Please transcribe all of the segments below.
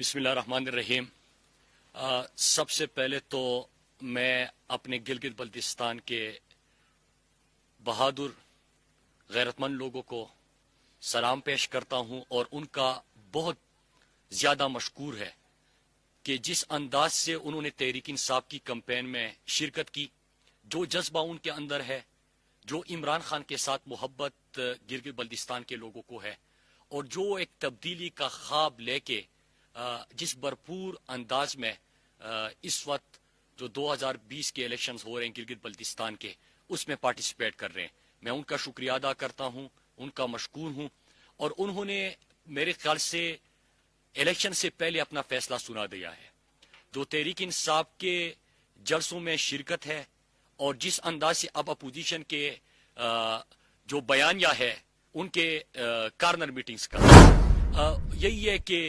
بسم اللہ الرحمن الرحیم۔ سب سے پہلے تو میں اپنے گلگت بلتستان کے بہادر غیرت مند لوگوں کو سلام پیش کرتا ہوں اور ان کا بہت زیادہ مشکور ہے کہ جس انداز سے انہوں نے تحریک انصاف کی کمپین میں شرکت کی، جو جذبہ ان کے اندر ہے، جو عمران خان کے ساتھ محبت گلگت بلتستان کے لوگوں کو ہے، اور جو ایک تبدیلی کا خواب لے کے جس بھرپور انداز میں اس وقت جو 2020 کے الیکشنز ہو رہے ہیں گلگت بلتستان کے، اس میں پارٹیسپیٹ کر رہے ہیں، میں ان کا شکریہ ادا کرتا ہوں، ان کا مشکور ہوں۔ اور انہوں نے میرے خیال سے الیکشن سے پہلے اپنا فیصلہ سنا دیا ہے۔ جو تحریک انصاف کے جلسوں میں شرکت ہے اور جس انداز سے اب اپوزیشن کے جو بیانیہ ہے ان کے کارنر میٹنگز کا، یہی ہے کہ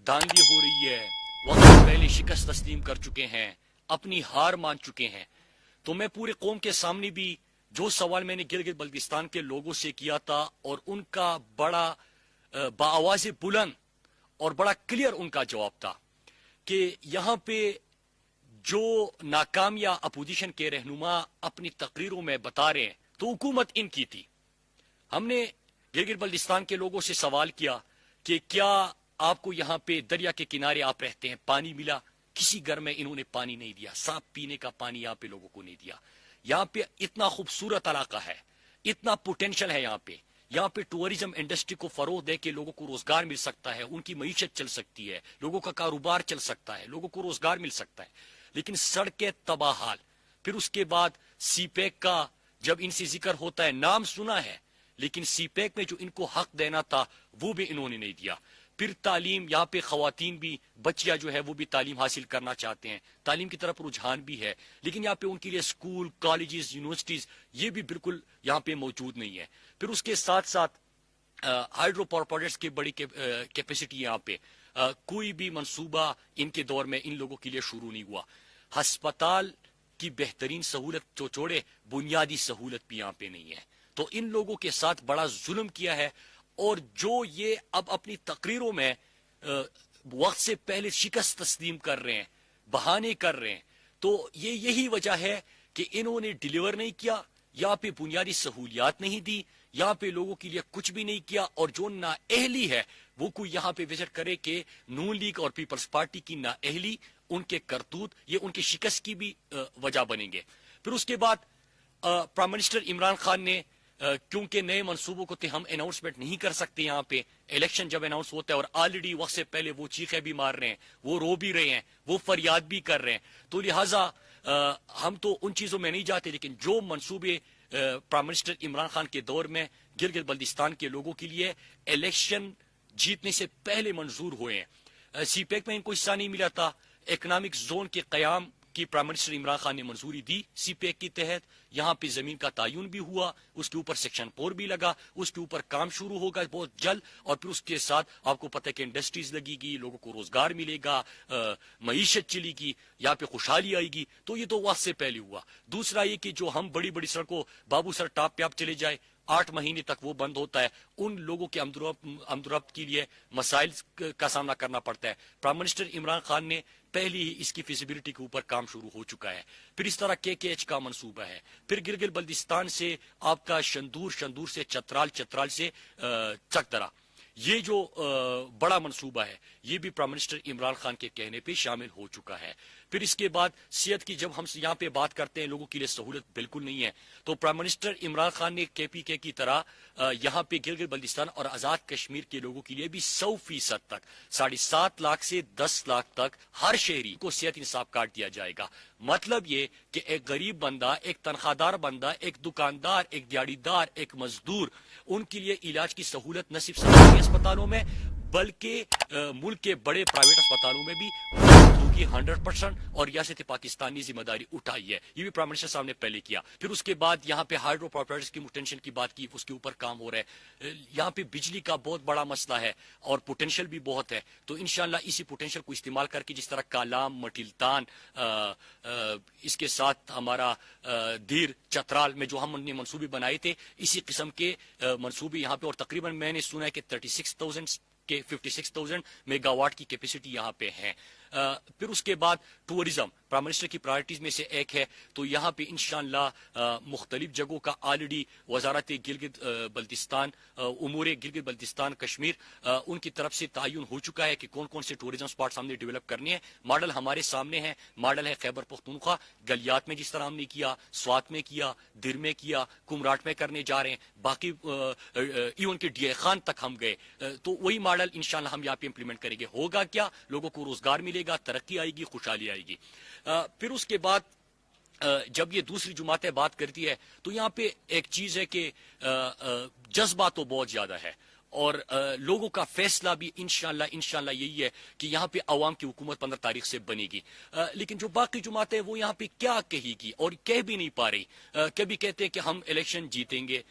دھاندلی ہو رہی ہے، وقت سے پہلے شکست تسلیم کر چکے ہیں، اپنی ہار مان چکے ہیں۔ تو میں پورے قوم کے سامنے بھی جو سوال میں نے گلگت بلتستان کے لوگوں سے کیا تھا اور ان کا بڑا بآواز بلند اور بڑا کلیئر ان کا جواب تھا کہ یہاں پہ جو ناکامیاں اپوزیشن کے رہنما اپنی تقریروں میں بتا رہے ہیں تو حکومت ان کی تھی۔ ہم نے گلگت بلتستان کے لوگوں سے سوال کیا کہ کیا آپ کو یہاں پہ دریا کے کنارے آپ رہتے ہیں، پانی ملا؟ کسی گھر میں انہوں نے پانی نہیں دیا، صاف پینے کا پانی یہاں پہ لوگوں کو نہیں دیا۔ یہاں پہ اتنا خوبصورت علاقہ ہے، اتنا پوٹینشل ہے یہاں پہ ٹورزم انڈسٹری کو فروغ دے کے لوگوں کو روزگار مل سکتا ہے، ان کی معیشت چل سکتی ہے، لوگوں کا کاروبار چل سکتا ہے، لوگوں کو روزگار مل سکتا ہے، لیکن سڑکیں تباہ حال۔ پھر اس کے بعد سی پیک کا جب ان سے ذکر ہوتا ہے، نام سنا ہے لیکن سی پیک میں جو ان کو حق دینا تھا وہ بھی انہوں نے نہیں دیا۔ پھر تعلیم، یہاں پہ خواتین بھی، بچیاں جو ہے وہ بھی تعلیم حاصل کرنا چاہتے ہیں، تعلیم کی طرف رجحان بھی ہے، لیکن یہاں پہ ان کے لیے اسکول، کالجز، یونیورسٹیز یہ بھی بالکل یہاں پہ موجود نہیں ہے۔ پھر اس کے ساتھ ساتھ ہائیڈرو پاور پروجیکٹس کی بڑی کیپیسٹی یہاں پہ، کوئی بھی منصوبہ ان کے دور میں ان لوگوں کے لیے شروع نہیں ہوا۔ ہسپتال کی بہترین سہولت جو چھوڑے، بنیادی سہولت بھی یہاں پہ نہیں ہے۔ تو ان لوگوں کے ساتھ بڑا ظلم کیا ہے، اور جو یہ اب اپنی تقریروں میں وقت سے پہلے شکست تسلیم کر رہے ہیں، بہانے کر رہے ہیں، تو یہی وجہ ہے کہ انہوں نے ڈیلیور نہیں کیا، یہاں پہ بنیادی سہولیات نہیں دی، یہاں پہ لوگوں کے لیے کچھ بھی نہیں کیا، اور جو نااہلی ہے وہ کوئی یہاں پہ وزٹ کرے کہ نون لیگ اور پیپلز پارٹی کی نااہلی، ان کے کرتوت، یہ ان کی شکست کی بھی وجہ بنیں گے۔ پھر اس کے بعد پرائم منسٹر عمران خان نے، کیونکہ نئے منصوبوں کو ہم اناؤنسمنٹ نہیں کر سکتے یہاں پہ، الیکشن جب اناؤنس ہوتا ہے اور آلریڈی وقت سے پہلے وہ چیخیں بھی مار رہے ہیں، وہ رو بھی رہے ہیں، وہ فریاد بھی کر رہے ہیں، تو لہٰذا ہم تو ان چیزوں میں نہیں جاتے، لیکن جو منصوبے پرائم منسٹر عمران خان کے دور میں گلگت بلتستان کے لوگوں کے لیے الیکشن جیتنے سے پہلے منظور ہوئے ہیں، سی پیک میں ان کو حصہ نہیں ملا تھا، اکنامک زون کے قیام کی پرائم منسٹر عمران خان نے منظوری دی سی پیک کے تحت، یہاں پہ زمین کا تعین بھی ہوا، اس کے اوپر سیکشن 4 بھی لگا، اس کے اوپر کام شروع ہوگا بہت جلد، اور پھر اس کے ساتھ آپ کو پتہ ہے کہ انڈسٹریز لگے گی، لوگوں کو روزگار ملے گا، معیشت چلے گی، یہاں پہ خوشحالی آئے گی، تو یہ تو وقت سے پہلے ہوا۔ دوسرا یہ کہ جو ہم بڑی بڑی سڑکوں، بابو سر ٹاپ پہ آپ چلے جائے، 8 مہینے تک وہ بند ہوتا ہے، ان لوگوں کے آمد کے لیے مسائل کا سامنا کرنا پڑتا ہے۔ پرائم منسٹر عمران خان نے پہلی ہی اس کی فیزیبلٹی کے اوپر کام شروع ہو چکا ہے۔ پھر اس طرح KKH کا منصوبہ ہے، پھر گلگت بلتستان سے آپ کا شندور سے چترال سے چکدرا، یہ جو بڑا منصوبہ ہے یہ بھی پرائم منسٹر عمران خان کے کہنے پہ شامل ہو چکا ہے۔ پھر اس کے بعد صحت کی جب ہم یہاں پہ بات کرتے ہیں، لوگوں کے لیے سہولت بالکل نہیں ہے، تو پرائم منسٹر عمران خان نے KPK کی طرح یہاں پہ گلگت بلتستان اور آزاد کشمیر کے لوگوں کے لیے بھی 100% تک 7.5 لاکھ سے 10 لاکھ تک ہر شہری کو صحت انصاف کارڈ دیا جائے گا۔ مطلب یہ کہ ایک غریب بندہ، ایک تنخواہ دار بندہ، ایک دکاندار، ایک دیہڑی دار، ایک مزدور، ان کے لیے علاج کی سہولت نہ صرف سرکاری اسپتالوں میں بلکہ ملک کے بڑے پرائیویٹ اسپتالوں میں بھی ہوگی 100%، اور ریاست پاکستان نے ذمہ داری اٹھائی ہے، یہ بھی پرائم منسٹر صاحب نے پہلے کیا۔ پھر اس کے بعد یہاں پہ ہائیڈرو پاور پروجیکٹس کی پوٹینشیل کی بات کی، اس کے اوپر کام ہو رہا ہے، یہاں پہ بجلی کا بہت بڑا مسئلہ ہے اور پوٹینشیل بھی بہت ہے، تو انشاءاللہ اسی پوٹینشیل کو استعمال کر کے، جس طرح کالام، مٹلتان، اس کے ساتھ ہمارا دیر، چترال میں جو ہم نے منصوبے بنائے تھے، اسی قسم کے منصوبے یہاں پہ، اور تقریباً میں نے سنا ہے کہ 36,000 کہ 56,000 میگا واٹ کی کیپیسٹی یہاں پہ ہے. پھر اس کے بعد ٹورزم پرائم منسٹر کی پرائرٹیز میں سے ایک ہے. تو یہاں پہ انشاءاللہ مختلف جگہوں کا آلریڈی وزارت گلگت بلتستان امور گلگت بلتستان کشمیر ان کی طرف سے تعین ہو چکا ہے کہ کون کون سے ٹورزم اسپاٹس ہم نے ڈیولپ کرنے ہیں. ماڈل ہمارے سامنے ہے. ماڈل ہے خیبر پختونخوا گلیات میں جس طرح ہم نے کیا, سوات میں کیا, در میں کیا, کمراٹ میں کرنے جا رہے ہیں, باقی ایون کے ڈی اے خان تک ہم گئے. تو وہی ماڈل انشاءاللہ ہم یہاں پہ امپلیمنٹ کریں گے. ہوگا کیا, لوگوں کو روزگار ملے گا, ترقی آئے گی, خوشحالی آئے گی. پھر اس کے بعد جب یہ دوسری جماعتیں بات کرتی ہے تو یہاں پہ ایک چیز ہے کہ جذبہ تو بہت زیادہ ہے اور لوگوں کا فیصلہ بھی انشاءاللہ یہی ہے کہ یہاں پہ عوام کی حکومت 15 تاریخ سے بنے گی. لیکن جو باقی جماعتیں وہ یہاں پہ کیا کہے گی اور کہہ بھی نہیں پا رہی. کبھی کہتے ہیں کہ ہم الیکشن جیتیں گے,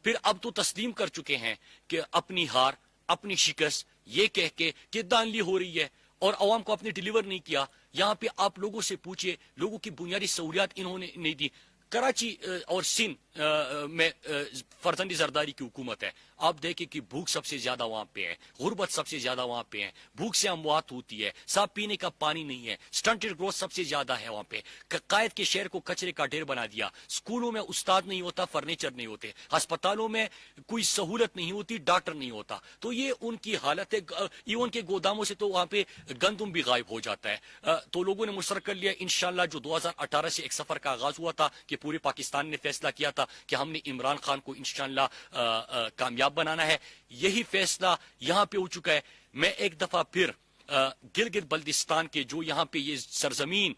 پھر اب تو تسلیم کر چکے ہیں کہ اپنی ہار, اپنی شکست یہ کہہ کے کہ دانلی ہو رہی ہے اور عوام کو آپ نے ڈیلیور نہیں کیا. یہاں پہ آپ لوگوں سے پوچھئے, لوگوں کی بنیادی سہولیات انہوں نے نہیں دی. کراچی اور سندھ میں فرزند زرداری کی حکومت ہے. آپ دیکھیں کہ بھوک سب سے زیادہ وہاں پہ ہے, غربت سب سے زیادہ وہاں پہ ہے, بھوک سے اموات ہوتی ہے, صاف پینے کا پانی نہیں ہے, سٹنٹڈ گروتھ سب سے زیادہ ہے وہاں پہ. قائد کے شہر کو کچرے کا ڈھیر بنا دیا. اسکولوں میں استاد نہیں ہوتا, فرنیچر نہیں ہوتے, ہسپتالوں میں کوئی سہولت نہیں ہوتی, ڈاکٹر نہیں ہوتا. تو یہ ان کی حالت ہے. ایون کے گوداموں سے تو وہاں پہ گندم بھی غائب ہو جاتا ہے. تو لوگوں نے مشرک کر لیا انشاءاللہ جو 2018 سے ایک سفر کا آغاز ہوا تھا کہ پورے پاکستان نے فیصلہ کیا تھا کہ ہم نے عمران خان کو انشاءاللہ کامیاب بنانا ہے. یہی فیصلہ یہاں پہ ہو چکا ہے. میں ایک دفعہ پھر گلگت بلتستان کے جو یہاں پہ یہ سرزمین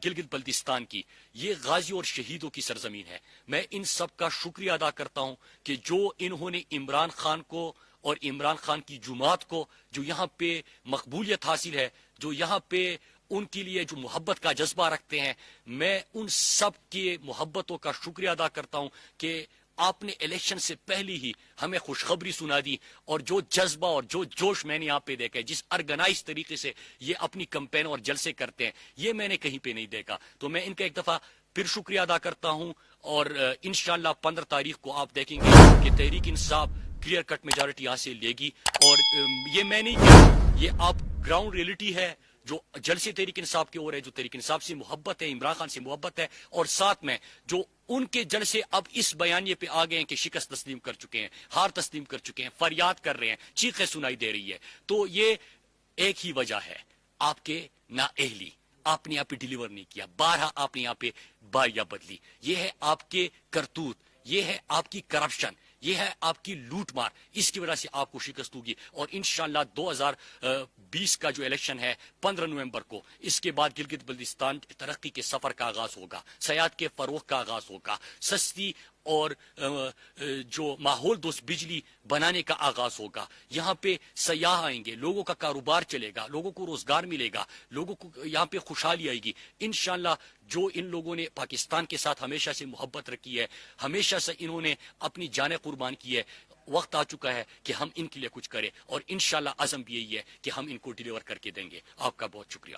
گلگت بلتستان کی یہ غازی اور شہیدوں کی سرزمین ہے. میں ان سب کا شکریہ ادا کرتا ہوں کہ جو انہوں نے عمران خان کو اور عمران خان کی جماعت کو جو یہاں پہ مقبولیت حاصل ہے, جو یہاں پہ ان کے لیے جو محبت کا جذبہ رکھتے ہیں, میں ان سب کی محبتوں کا شکریہ ادا کرتا ہوں کہ آپ نے الیکشن سے پہلے ہی ہمیں خوشخبری سنا دی. اور جو جذبہ اور جو جوش میں نے یہاں پہ دیکھا ہے, جس آرگنائز طریقے سے یہ اپنی کمپین اور جلسے کرتے ہیں, یہ میں نے کہیں پہ نہیں دیکھا. تو میں ان کا ایک دفعہ پھر شکریہ ادا کرتا ہوں اور انشاءاللہ 15 تاریخ کو آپ دیکھیں گے کہ Tehreek Insaf clear cut majority یہاں سے لے گی. اور یہ میں نہیں کہا, یہ آپ گراؤنڈ ریئلٹی ہے جو جلسے تحریک انصاف کی اور ہے, جو تحریک انصاف سے محبت ہے, عمران خان سے محبت ہے, اور ساتھ میں جو ان کے جلسے اب اس بیانیے پہ آ گئے ہیں کہ شکست تسلیم کر چکے ہیں, ہار تسلیم کر چکے ہیں, فریاد کر رہے ہیں, چیخیں سنائی دے رہی ہے. تو یہ ایک ہی وجہ ہے, آپ کے نااہلی, آپ نے یہاں پہ ڈیلیور نہیں کیا. بارہ آپ نے یہاں پہ باریاں بدلی. یہ ہے آپ کے کرتوت, یہ ہے آپ کی کرپشن, یہ ہے آپ کی لوٹ مار. اس کی وجہ سے آپ کو شکست ہوگی. اور انشاءاللہ 2020 کا جو الیکشن ہے 15 نومبر کو, اس کے بعد گلگت بلتستان ترقی کے سفر کا آغاز ہوگا, سیاحت کے فروغ کا آغاز ہوگا, سستی اور جو ماحول دوست بجلی بنانے کا آغاز ہوگا. یہاں پہ سیاح آئیں گے, لوگوں کا کاروبار چلے گا, لوگوں کو روزگار ملے گا, لوگوں کو یہاں پہ خوشحالی آئے گی انشاءاللہ. جو ان لوگوں نے پاکستان کے ساتھ ہمیشہ سے محبت رکھی ہے, ہمیشہ سے انہوں نے اپنی جانیں قربان کی ہے, وقت آ چکا ہے کہ ہم ان کے لیے کچھ کریں. اور انشاءاللہ عزم بھی یہی ہے کہ ہم ان کو ڈیلیور کر کے دیں گے. آپ کا بہت شکریہ.